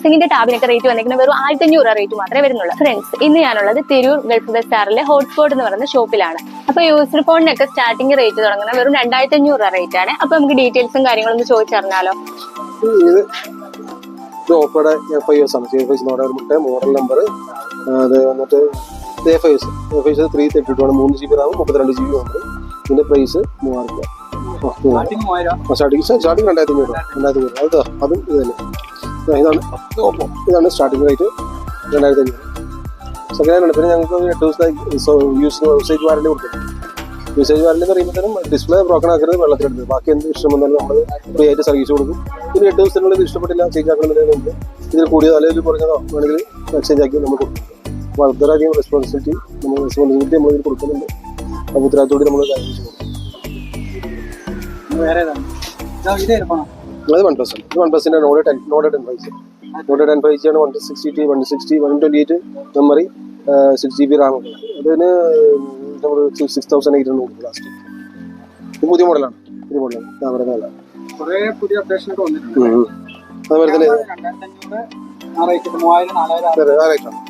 സാംസങ്ങിന്റെ ടാബിനൊക്കെ റേറ്റ് വന്നിരിക്കുന്നത് വെറും 1500 റേറ്റ് മാത്രമേ വരുന്നുള്ളൂ. ഫ്രണ്ട്സ്, ഇന്ന് ഞാനുള്ളത് തിരൂർ ഗൾഫ് ബസാറിലെ ഹോട്ട്സ്പോട്ട് എന്ന് പറയുന്ന ഷോപ്പിലാണ്. അപ്പൊ യൂസ്ഡ് ഫോണിനൊക്കെ സ്റ്റാർട്ടിംഗ് റേറ്റ് തുടങ്ങുന്നത് വെറും 2500 റേറ്റ് ആണ്. അപ്പൊ നമുക്ക് ഡീറ്റെയിൽസും കാര്യങ്ങളൊന്നും ചോദിച്ചറിഞ്ഞാലോ? ഓപ്പോയുടെ FIS ആണ്. മോഡൽ നമ്പർ അത് വന്നിട്ട് FIS 332 ആണ്. 3GB റാം 32GB ഉണ്ട്. ഇതിന്റെ പ്രൈസ് 3000 രൂപ. സ്റ്റാർട്ടിങ് 2500 രൂപ. അതും ഇത് തന്നെ. ഇതാണ് സ്റ്റാർട്ടിംഗ് റേറ്റ് 2500. Second hand. പിന്നെ ഞങ്ങൾക്ക് 8 ദിവസത്തെ യൂസേജ് വാറണ്ടി കൊടുക്കും. യൂസേജ് വാറണ്ടി എന്ന് പറയുമ്പോഴത്തേനും ഡിസ്പ്ലേ ബ്രോക്കൺ ആക്കരുത്, വെള്ളത്തിലെടുത്ത് ബാക്കി എന്ത് ഇഷ്ടം വന്നാലും നമ്മൾ ഫ്രീ ആയിട്ട് സർവീസ് കൊടുക്കും. പിന്നെ 8 ദിവസത്തിനുള്ളിൽ ഇഷ്ടപ്പെട്ടില്ല ചേഞ്ച് ആക്കണമെന്നുണ്ടെങ്കിൽ നമുക്ക് ഇതിൽ കൂടിയോ അല്ലെങ്കിൽ കുറഞ്ഞതോ വേണമെങ്കിൽ എക്സ്ചേഞ്ച് ആക്കി നമുക്ക് കൊടുക്കും. അപ്പോൾ വളരെയധികം റെസ്പോൺസിബിലിറ്റി നമ്മൾ ഇതിൽ കൊടുക്കുന്നുണ്ട്. അപ്പോൾ ഉത്തരവാദിത്തോടെ നമ്മൾ കാര്യം ചെയ്തു. അത് OnePlus ആണ്. ഇത് OnePlusന്റെ Note 10 5G ആണ്. 160 128 മെമ്മറി 6GB റാം ഒക്കെ. അതിന് നമ്മൾ 6800 ലാസ്റ്റ്. ഇത് പുതിയ മോഡലാണ്. ക്യാമറ നല്ല അതുപോലെ തന്നെ